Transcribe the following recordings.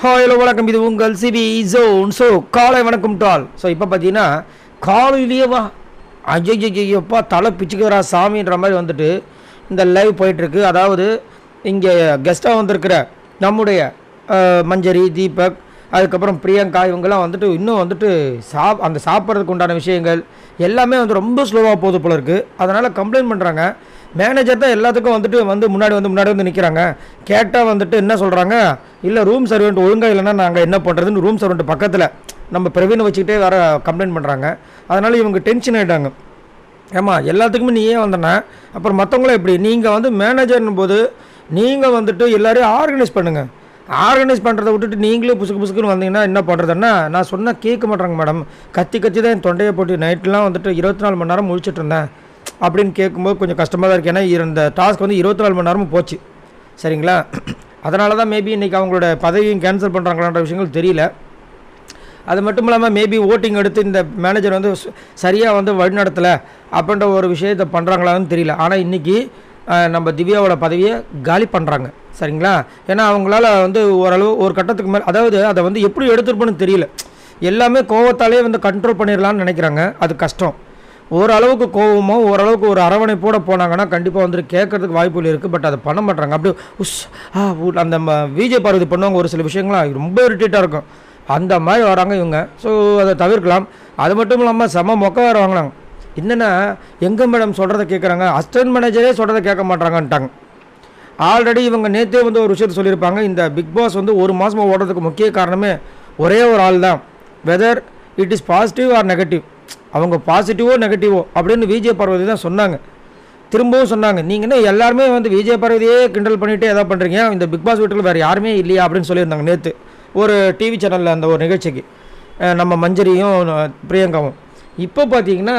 Hello வணக்கம், இது உங்கள் சிபி ஜோன். ஸோ காலை வணக்கம் டால். ஸோ இப்போ பார்த்தீங்கன்னா காலையிலேயே வா ஐயோப்பா தலை பிச்சுக்கிறா சாமின்ற மாதிரி வந்துட்டு இந்த லைவ் போயிட்டுருக்கு. அதாவது இங்கே கெஸ்ட்டாக வந்திருக்கிற நம்முடைய மஞ்சரி, தீபக், அதுக்கப்புறம் பிரியங்கா இவங்கெல்லாம் வந்துட்டு இன்னும் வந்துட்டு அந்த சாப்பிட்றதுக்கு உண்டான விஷயங்கள் எல்லாமே வந்து ரொம்ப ஸ்லோவாக போகுது போல இருக்குது. அதனால் கம்ப்ளைண்ட் பண்ணுறாங்க. மேனேஜர் தான் எல்லாத்துக்கும் வந்துட்டு முன்னாடி வந்து நிற்கிறாங்க. கேட்டால் வந்துட்டு என்ன சொல்கிறாங்க, இல்லை ரூம் சர்வெண்ட் ஒழுங்காக இல்லைன்னா நாங்கள் என்ன பண்ணுறதுன்னு ரூம் சர்வெண்ட் பக்கத்தில் நம்ம பிரவீனை வச்சுக்கிட்டே வேறு கம்ப்ளைண்ட் பண்ணுறாங்க. அதனால் இவங்க டென்ஷன் ஆகிட்டாங்க. ஏம்மா எல்லாத்துக்குமே நீ ஏன் வந்தேன்னா அப்புறம் மற்றவங்களும் எப்படி, நீங்கள் வந்து மேனேஜர்னும் போது நீங்கள் வந்துட்டு எல்லோரையும் ஆர்கனைஸ் பண்ணுங்கள். ஆர்கனைஸ் பண்ணுறதை விட்டுட்டு நீங்களே புசுக்குன்னு வந்தீங்கன்னா என்ன பண்ணுறதுன்னா, நான் சொன்னால் கேட்க மாட்டேறாங்க மேடம். கத்தி தான் என் தொண்டையை போட்டு நைட்லாம் வந்துட்டு 24 மணி நேரம் முழிச்சிட்டு இருந்தேன் அப்படின்னு கேட்கும்போது கொஞ்சம் கஷ்டமாக தான் இருக்குது. ஏன்னா இந்த டாஸ்க் வந்து 24 மணி நேரமும் போச்சு, சரிங்களா? அதனால தான் மேபி இன்றைக்கி அவங்களோட பதவியும் கேன்சல் பண்ணுறாங்களான்ற விஷயங்கள் தெரியல. அது மட்டும் இல்லாமல் மேபி ஓட்டிங் எடுத்து இந்த மேனேஜர் வந்து சரியாக வந்து வழிநடத்தலை அப்படின்ற ஒரு விஷயத்தை பண்ணுறாங்களான்னு தெரியல. ஆனால் இன்றைக்கி நம்ம திவ்யாவோட பதவியை காலி பண்ணுறாங்க, சரிங்களா? ஏன்னா அவங்களால வந்து ஓரளவு ஒரு கட்டத்துக்கு மேலே, அதாவது அதை வந்து எப்படி எடுத்துருப்போன்னு தெரியல. எல்லாமே கோவத்தாலே வந்து கண்ட்ரோல் பண்ணிடலான்னு நினைக்கிறாங்க. அது கஷ்டம். ஓரளவுக்கு கோவமோ ஓரளவுக்கு ஒரு அரவணைப்போட போனாங்கன்னா கண்டிப்பாக வந்துட்டு கேட்கறதுக்கு வாய்ப்புகள் இருக்குது. பட் அதை பண்ண மாட்டாங்க. அப்படியே அந்த விஜய் பார்வதி பண்ணுவாங்க ஒரு சில விஷயங்கள்லாம் ரொம்ப இரிட்டேட்டாக இருக்கும். அந்த மாதிரி வராங்க இவங்க. ஸோ அதை தவிர்க்கலாம். அது மட்டும் இல்லாமல் செம மொக்க வேறு வாங்கினாங்க. என்னென்னா எங்கள் மேடம் சொல்கிறத கேட்குறாங்க, அசிஸ்டன்ட் மேனேஜரே சொல்கிறத கேட்க மாட்டாங்கன்ட்டாங்க. ஆல்ரெடி இவங்க நேற்றே வந்து ஒரு விஷயத்தை சொல்லியிருப்பாங்க. இந்த பிக் பாஸ் வந்து ஒரு மாதமாக ஓடுறதுக்கு முக்கிய காரணமே ஒரே ஒரு ஆள் தான். Whether it is positive or negative, அவங்க பாசிட்டிவோ நெகட்டிவோ அப்படின்னு விஜய் பார்வதி தான் சொன்னாங்க. திரும்பவும் சொன்னாங்க, நீங்கன்னா எல்லாருமே வந்து விஜய் பார்வதியே கிண்டல் பண்ணிவிட்டு எதாவது பண்ணுறீங்க, இந்த பிக் பாஸ் வீட்டில் வேறு யாருமே இல்லையா அப்படின்னு சொல்லியிருந்தாங்க நேற்று ஒரு டிவி சேனலில் அந்த ஒரு நிகழ்ச்சிக்கு நம்ம மஞ்சரியும் பிரியங்காவும். இப்போ பார்த்தீங்கன்னா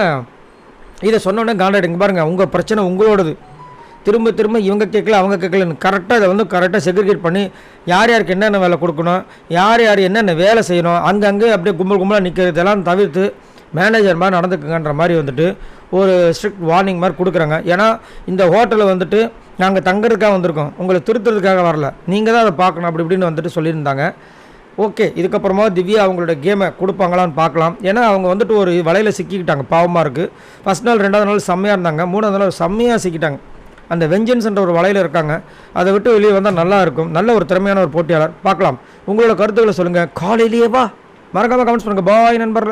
இதை சொன்னோடனே காண்டாயிடுங்க. பாருங்கள், உங்கள் பிரச்சனை உங்களோடது. திரும்ப இவங்க கேட்கல அவங்க கேட்கலன்னு கரெக்டாக இதை வந்து கரெக்டாக செக்ரிகேட் பண்ணி யார் யாருக்கு என்னென்ன வேலை கொடுக்கணும், யார் யார் என்னென்ன வேலை செய்யணும், அங்கங்கே அப்படியே கும்பலாக நிற்கிறதெல்லாம் தவிர்த்து மேனேஜர் மாதிரி நடந்துக்குங்கன்ற மாதிரி வந்துட்டு ஒரு ஸ்ட்ரிக்ட் வார்னிங் மாதிரி கொடுக்குறாங்க. ஏன்னா இந்த ஹோட்டலில் வந்துட்டு நாங்கள் தங்குறதுக்காக வந்திருக்கோம், உங்களை திருத்துறதுக்காக வரல, நீங்கள் தான் அதை பார்க்கணும் அப்படி இப்படின்னு வந்துட்டு சொல்லியிருந்தாங்க. ஓகே, இதுக்கப்புறமா திவ்யா அவங்களோட கேமை கொடுப்பாங்களான்னு பார்க்கலாம். ஏன்னா அவங்க வந்துட்டு ஒரு வலையில் சிக்கிக்கிட்டாங்க, பாவமாக இருக்குது. ஃபஸ்ட் நாள் 2வது நாள் செம்மையாக இருந்தாங்க, 3வது நாள் செம்மையாக சிக்கிட்டாங்க. அந்த வெஞ்சன்ஸ்ன்ற ஒரு வலையில் இருக்காங்க. அதை விட்டு வெளியே வந்தால் நல்லா இருக்கும். நல்ல ஒரு திறமையான ஒரு போட்டியாளர் பார்க்கலாம். உங்களோட கருத்துக்களை சொல்லுங்கள். காலையிலேயே வா, மறக்காமல் கமெண்ட்ஸ் பண்ணுங்கள். பாய் நண்பர்கள்.